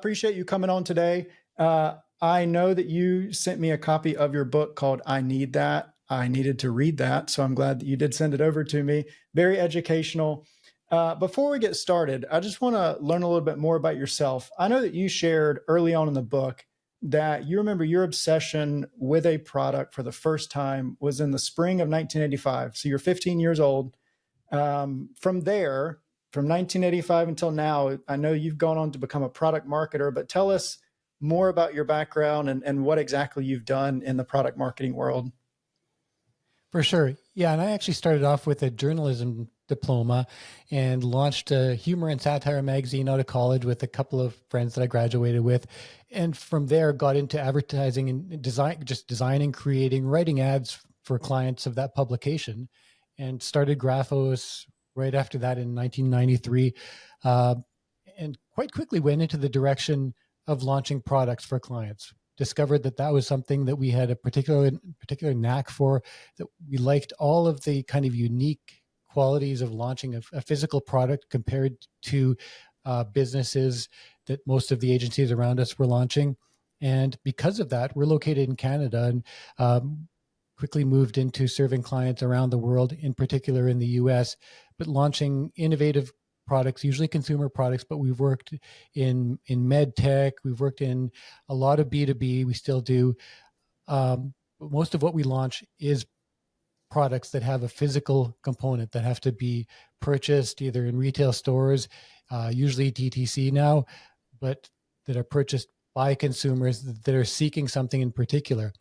appreciate you coming on today. I know that you sent me a copy of your book called I Need That. I needed to read that, so I'm glad that you did send it over to me. Very educational. Before we get started, I just want to learn a little bit more about yourself. I know that you shared early on in the book that you remember your obsession with a product for the first time was in the spring of 1985. So you're 15 years old. From there, from 1985 until now, I know you've gone on to become a product marketer, but tell us more about your background and what exactly you've done in the product marketing world. For sure. Yeah. And I actually started off with a journalism diploma and launched a humor and satire magazine out of college with a couple of friends that I graduated with. And from there got into advertising and design, just designing, creating, writing ads for clients of that publication, and started Graphos right after that in 1993. And quite quickly went into the direction of launching products for clients. Discovered that that was something that we had a particular knack for, that we liked all of the kind of unique qualities of launching a physical product compared to businesses that most of the agencies around us were launching. And because of that, we're located in Canada and quickly moved into serving clients around the world, in particular in the US, but launching innovative products, usually consumer products, but we've worked in med tech, we've worked in a lot of B2B, we still do. But most of what we launch is products that have a physical component that have to be purchased either in retail stores, usually DTC now, but that are purchased by consumers that are seeking something in particular.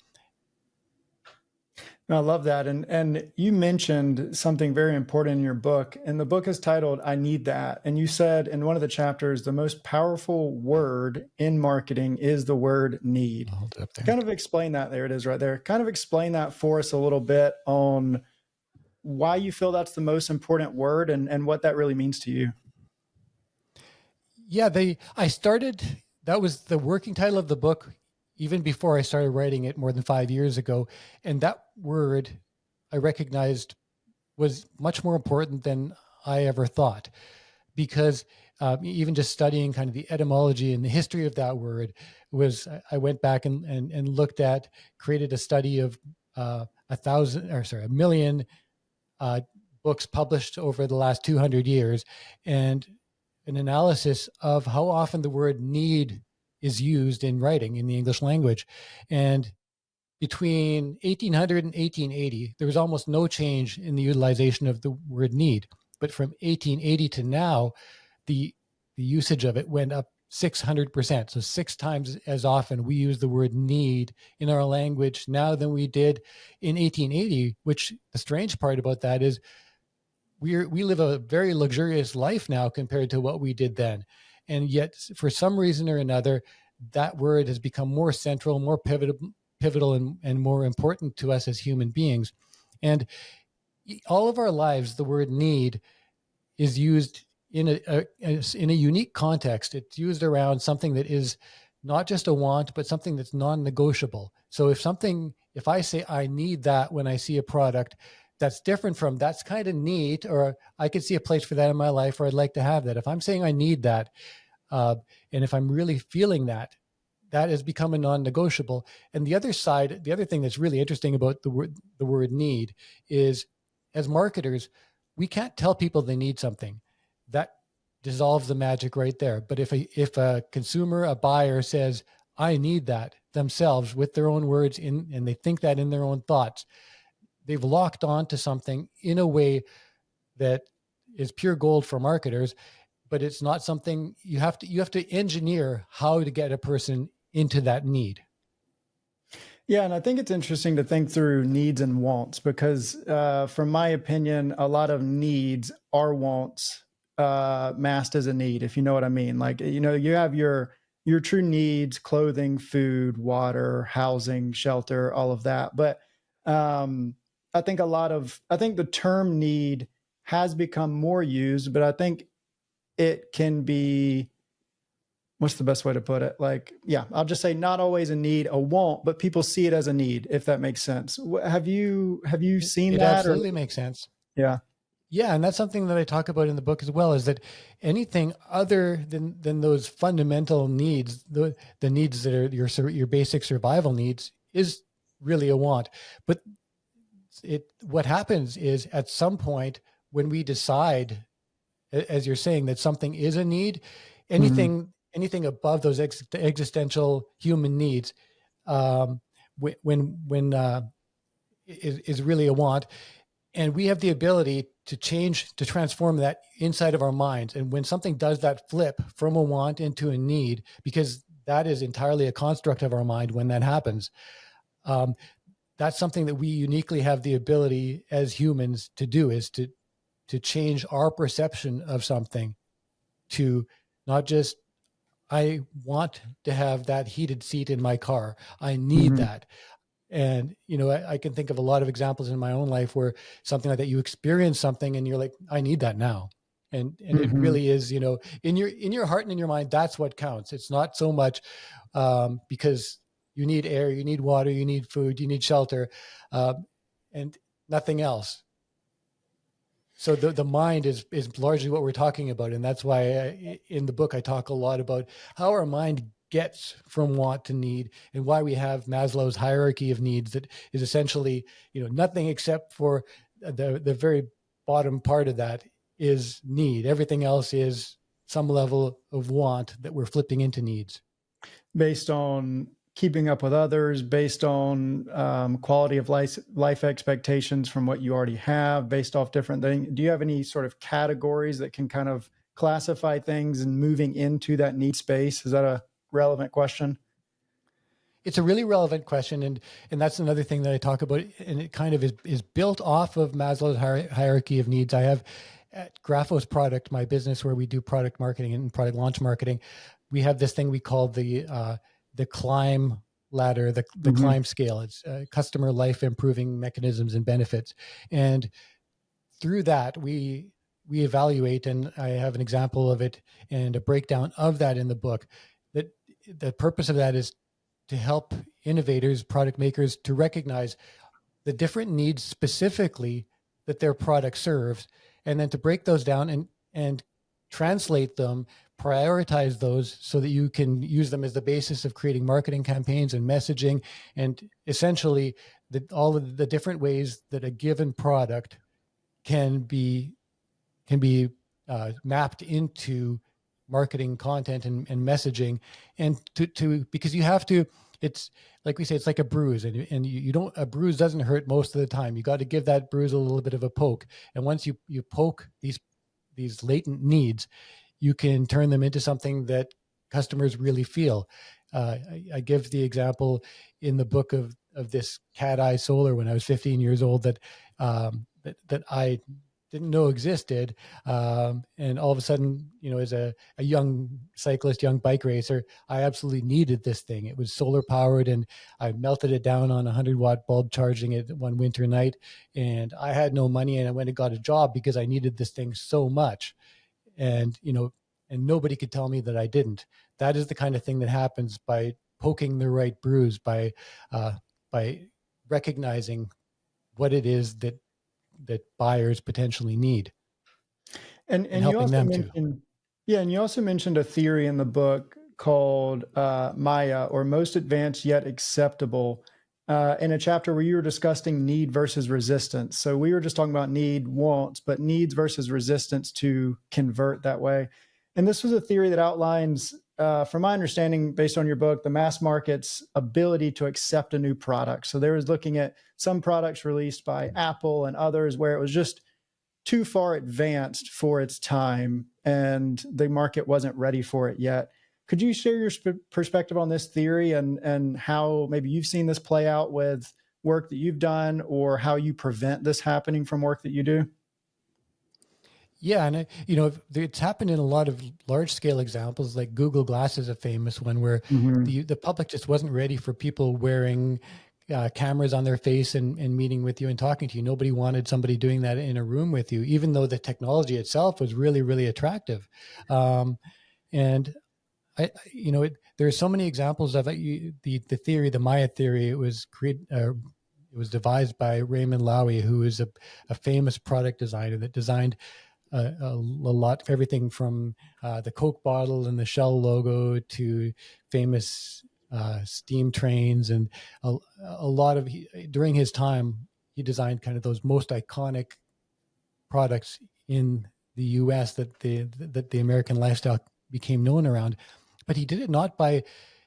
I love that. And you mentioned something very important in your book, and the book is titled, I Need That. And you said in one of the chapters, the most powerful word in marketing is the word need. I'll hold it up there. Kind of explain that. There it is right there. Kind of explain that for us a little bit on why you feel that's the most important word and what that really means to you. Yeah, that was the working title of the book even before I started writing it more than 5 years ago. And that word I recognized was much more important than I ever thought, because even just studying kind of the etymology and the history of that word I went back and looked at, created a study of a million books published over the last 200 years, and an analysis of how often the word need is used in writing in the English language. And between 1800 and 1880, there was almost no change in the utilization of the word need. But from 1880 to now, the usage of it went up 600%. So 6 times as often we use the word need in our language now than we did in 1880, which the strange part about that is we live a very luxurious life now compared to what we did then. And yet, for some reason or another, that word has become more central, more pivotal and more important to us as human beings. And all of our lives, the word need is used in a unique context. It's used around something that is not just a want, but something that's non-negotiable. So if I say I need that when I see a product, that's different from that's kind of neat, or I could see a place for that in my life, or I'd like to have that. If I'm saying I need that, and if I'm really feeling that, that has become a non-negotiable. And the other thing that's really interesting about the word need is, as marketers, we can't tell people they need something. That dissolves the magic right there. But if a consumer, a buyer says, I need that themselves with their own words and they think that in their own thoughts, they've locked on to something in a way that is pure gold for marketers, but it's not something you have to engineer how to get a person into that need. Yeah, and I think it's interesting to think through needs and wants, because from my opinion, a lot of needs are wants masked as a need, if you know what I mean. Like, you have your true needs: clothing, food, water, housing, shelter, all of that. But I think the term need has become more used, but I think it can be, what's the best way to put it? Like, yeah, I'll just say not always a need, a want, but people see it as a need, if that makes sense. Have you seen It that? absolutely makes sense. Yeah. Yeah, and that's something that I talk about in the book as well, is that anything other than those fundamental needs, the needs that are your basic survival needs, is really a want. But what happens is, at some point, when we decide, as you're saying, that something is a need, Hmm. anything above those existential human needs, um, when is really a want. And we have the ability to change, to transform that inside of our minds. And when something does that flip from a want into a need, because that is entirely a construct of our mind when that happens, um, that's something that we uniquely have the ability as humans to do, is to change our perception of something, to not just, I want to have that heated seat in my car, I need Hmm. that. And, I can think of a lot of examples in my own life where something like that, you experience something and you're like, I need that now. And it Hmm. really is, in your heart and in your mind, that's what counts. It's not so much because you need air, you need water, you need food, you need shelter, um, and nothing else. So the mind is largely what we're talking about, and that's why in the book I talk a lot about how our mind gets from want to need, and why we have Maslow's hierarchy of needs, that is essentially, nothing except for the very bottom part of that is need. Everything else is some level of want that we're flipping into needs. Based on keeping up with others, based on quality of life expectations from what you already have, based off different things. Do you have any sort of categories that can kind of classify things and moving into that need space? Is that a relevant question? It's a really relevant question, and that's another thing that I talk about, and it kind of is built off of Maslow's hierarchy of needs. I have, at Graphos Product, my business where we do product marketing and product launch marketing, we have this thing we call the climb ladder, the Hmm. climb scale. It's customer life improving mechanisms and benefits, and through that we evaluate, and I have an example of it and a breakdown of that in the book. That the purpose of that is to help innovators, product makers, to recognize the different needs specifically that their product serves, and then to break those down and translate them, prioritize those so that you can use them as the basis of creating marketing campaigns and messaging, and essentially all of the different ways that a given product can be mapped into marketing content and messaging, and to because you have to, it's like we say, it's like a bruise, and you don't, a bruise doesn't hurt most of the time. You got to give that bruise a little bit of a poke, and once you poke these latent needs, you can turn them into something that customers really feel. I give the example in the book of this cat eye solar when I was 15 years old, that I didn't know existed. And all of a sudden, as a young cyclist, young bike racer, I absolutely needed this thing. It was solar powered, and I melted it down on a 100-watt bulb, charging it one winter night. And I had no money, and I went and got a job because I needed this thing so much. And, and nobody could tell me that I didn't. That is the kind of thing that happens by poking the right bruise, uh, by recognizing what it is that buyers potentially need, and And you helping also them to. mentioned, yeah, and you also mentioned a theory in the book called Maya, or most advanced yet acceptable, in a chapter where you were discussing need versus resistance. So we were just talking about need, wants, but needs versus resistance to convert that way. And this was a theory that outlines, from my understanding, based on your book, the mass market's ability to accept a new product. So there was looking at some products released by Apple and others where it was just too far advanced for its time and the market wasn't ready for it yet. Could you share your perspective on this theory and how maybe you've seen this play out with work that you've done, or how you prevent this happening from work that you do? Yeah, and it's happened in a lot of large scale examples. Like Google Glass is a famous one, where Mm-hmm. the public just wasn't ready for people wearing cameras on their face and meeting with you and talking to you. Nobody wanted somebody doing that in a room with you, even though the technology itself was really, really attractive. And there are so many examples of it. The theory, the Maya theory, it was It was devised by Raymond Loewy, who is a famous product designer that designed a lot of everything from the Coke bottle and the Shell logo to famous steam trains, and a lot of during his time he designed kind of those most iconic products in the U.S. that the American lifestyle became known around. But he did it not by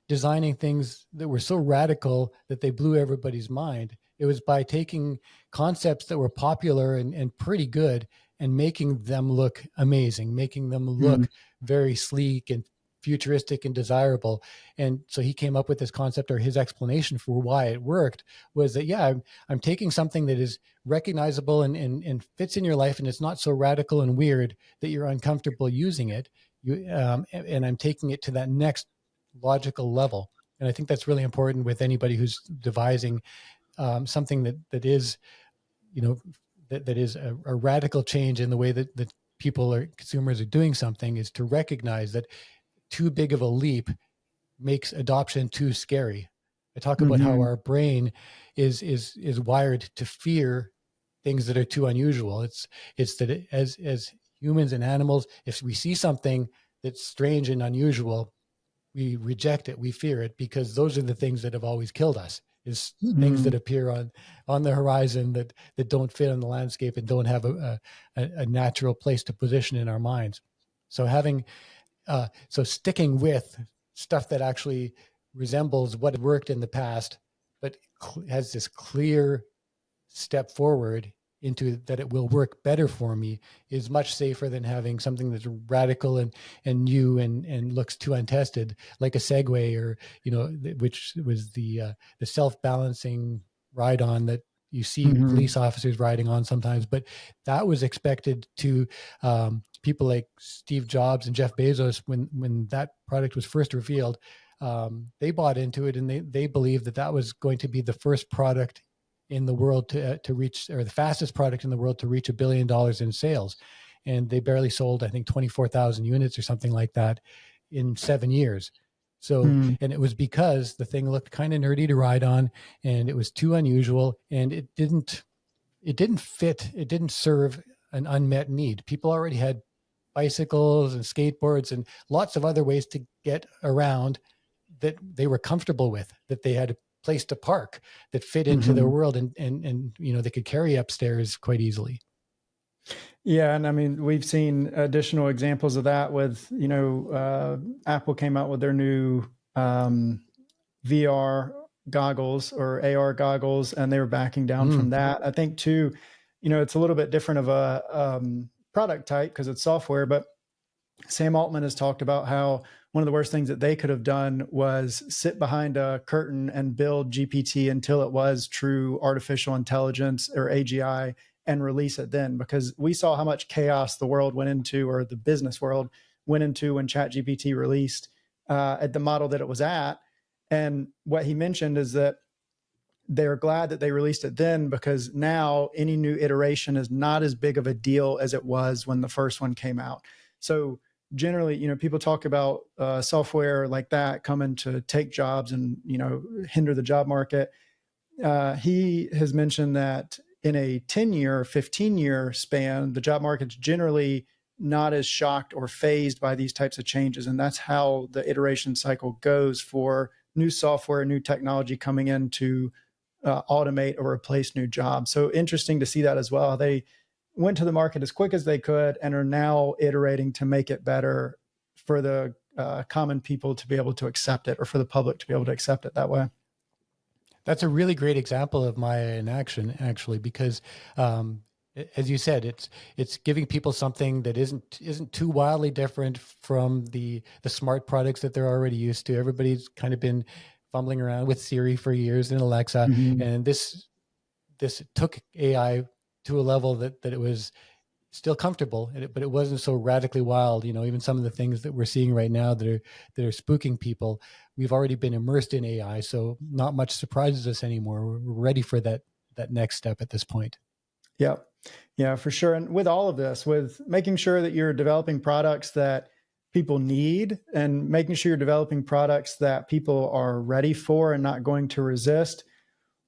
designing things that were so radical that they blew everybody's mind. It was by taking concepts that were popular and pretty good and making them look amazing, making them look very sleek and futuristic and desirable. And so he came up with this concept, or his explanation for why it worked was that, yeah, I'm taking something that is recognizable and fits in your life, and it's not so radical and weird that you're uncomfortable using it. And I'm taking it to that next logical level. And I think that's really important with anybody who's devising something that is, that is a radical change in the way that people or consumers are doing something, is to recognize that too big of a leap makes adoption too scary. I talk about how our brain is wired to fear things that are too unusual. It's that as humans and animals, if we see something that's strange and unusual, we reject it, we fear it, because those are the things that have always killed us, is things that appear on the horizon that don't fit on the landscape and don't have a natural place to position in our minds. So sticking with stuff that actually resembles what worked in the past, but has this clear step forward into that it will work better for me, is much safer than having something that's radical and new and looks too untested, like a Segway, or which was the self-balancing ride-on that you see police officers riding on sometimes. But that was expected to people like Steve Jobs and Jeff Bezos, when that product was first revealed, they bought into it, and they believed that was going to be the first product in the world to reach, or the fastest product in the world to reach $1 billion in sales. And they barely sold, I think, 24,000 units or something like that in 7 years. So, and it was because the thing looked kind of nerdy to ride on, and it was too unusual, and it didn't fit. It didn't serve an unmet need. People already had bicycles and skateboards and lots of other ways to get around that they were comfortable with, that they had a place to park that fit into their world, and they could carry upstairs quite easily. Yeah, and I mean, we've seen additional examples of that with, Apple came out with their new VR goggles or AR goggles, and they were backing down from that. I think too, it's a little bit different of a product type because it's software, but Sam Altman has talked about how one of the worst things that they could have done was sit behind a curtain and build GPT until it was true artificial intelligence, or AGI, and release it then, because we saw how much chaos the world went into, or the business world went into, when ChatGPT released at the model that it was at. And what he mentioned is that they're glad that they released it then, because now any new iteration is not as big of a deal as it was when the first one came out. So generally, people talk about software like that coming to take jobs and, hinder the job market. He has mentioned that in a 10-year, 15-year span, the job market's generally not as shocked or phased by these types of changes. And that's how the iteration cycle goes for new software, new technology coming in to automate or replace new jobs. So interesting to see that as well. They went to the market as quick as they could and are now iterating to make it better for the common people to be able to accept it, or for the public to be able to accept it that way. That's a really great example of Maya in action, actually, because as you said, it's giving people something that isn't too wildly different from the smart products that they're already used to. Everybody's kind of been fumbling around with Siri for years and Alexa, and this took AI to a level that it was still comfortable, but it wasn't so radically wild. Even some of the things that we're seeing right now that are spooking people, we've already been immersed in AI, so not much surprises us anymore. We're ready for that next step at this point. Yeah, for sure. And with all of this, with making sure that you're developing products that people need, and making sure you're developing products that people are ready for and not going to resist,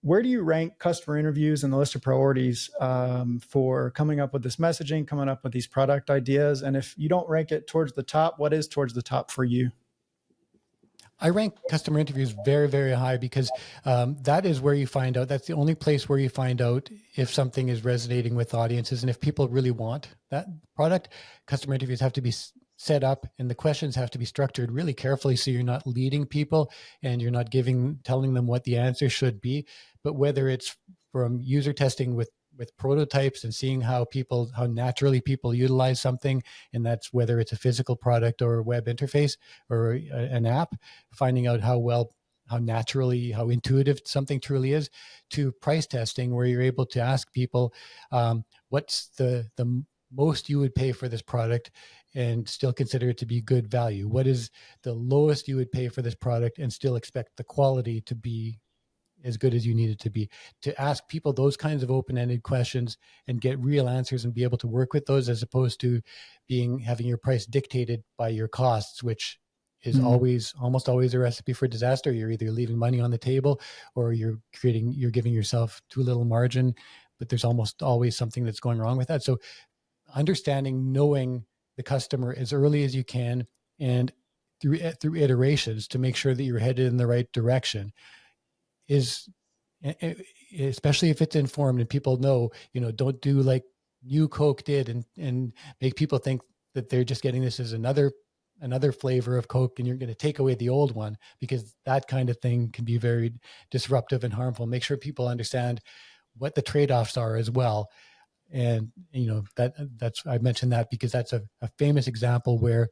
where do you rank customer interviews in the list of priorities for coming up with this messaging, coming up with these product ideas? And if you don't rank it towards the top, what is towards the top for you? I rank customer interviews very, very high because that is where you find out. That's the only place where you find out if something is resonating with audiences and if people really want that product. Customer interviews have to be set up and the questions have to be structured really carefully so you're not leading people and you're not telling them what the answer should be. But whether it's from user testing with prototypes and seeing how naturally people utilize something, and that's whether it's a physical product or a web interface or an app, finding out how intuitive something truly is, to price testing where you're able to ask people what's the most you would pay for this product and still consider it to be good value. What is the lowest you would pay for this product and still expect the quality to be as good as you need it to be? To ask people those kinds of open-ended questions and get real answers and be able to work with those, as opposed to having your price dictated by your costs, which is almost always a recipe for disaster. You're either leaving money on the table or you're giving yourself too little margin, but there's almost always something that's going wrong with that. So knowing the customer as early as you can and through iterations to make sure that you're headed in the right direction is, especially if it's informed and people know, don't do like New Coke did and make people think that they're just getting this as another flavor of Coke and you're going to take away the old one, because that kind of thing can be very disruptive and harmful. Make sure people understand what the trade-offs are as well. And, I mentioned that because that's a famous example where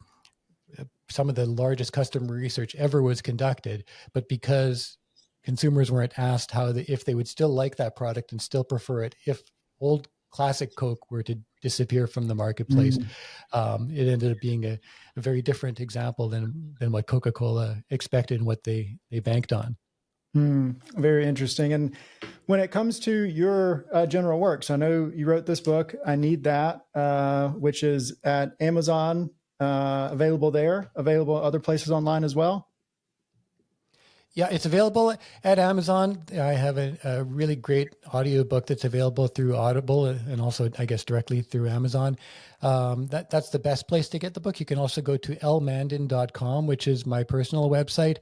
some of the largest customer research ever was conducted, but because consumers weren't asked if they would still like that product and still prefer it if old classic Coke were to disappear from the marketplace, it ended up being a very different example than what Coca-Cola expected and what they banked on. Very interesting. And when it comes to your general works, I know you wrote this book, I Need That, which is at Amazon, available other places online as well. Yeah, it's available at Amazon. I have a really great audiobook that's available through Audible and also, I guess, directly through Amazon. That's the best place to get the book. You can also go to lmandin.com, which is my personal website.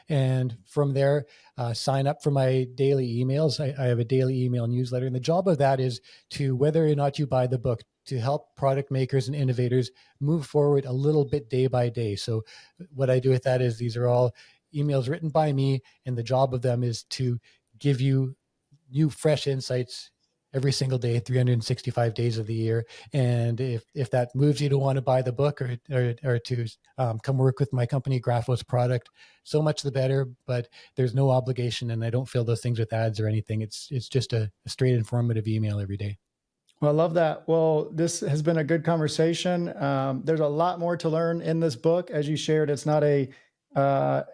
And from there, sign up for my daily emails. I have a daily email newsletter. And the job of that is to, whether or not you buy the book, to help product makers and innovators move forward a little bit day by day. So what I do with that is these are all emails written by me, and the job of them is to give you new, fresh insights every single day, 365 days of the year. And if that moves you to want to buy the book or to come work with my company, Graphos Product, so much the better. But there's no obligation, and I don't fill those things with ads or anything. It's just a straight informative email every day. Well, I love that. Well, this has been a good conversation. There's a lot more to learn in this book. As you shared, it's not it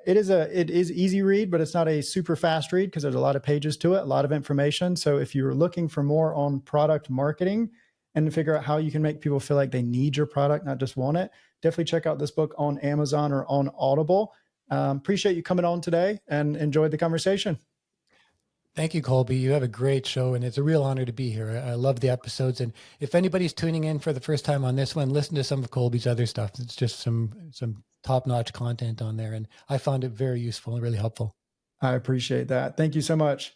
is easy read, but it's not a super fast read because there's a lot of pages to it, a lot of information. So if you're looking for more on product marketing and to figure out how you can make people feel like they need your product, not just want it, definitely check out this book on Amazon or on Audible. Appreciate you coming on today and enjoyed the conversation. Thank you, Colby. You have a great show, and it's a real honor to be here. I love the episodes. And if anybody's tuning in for the first time on this one, listen to some of Colby's other stuff. It's just some top-notch content on there, and I found it very useful and really helpful. I appreciate that. Thank you so much.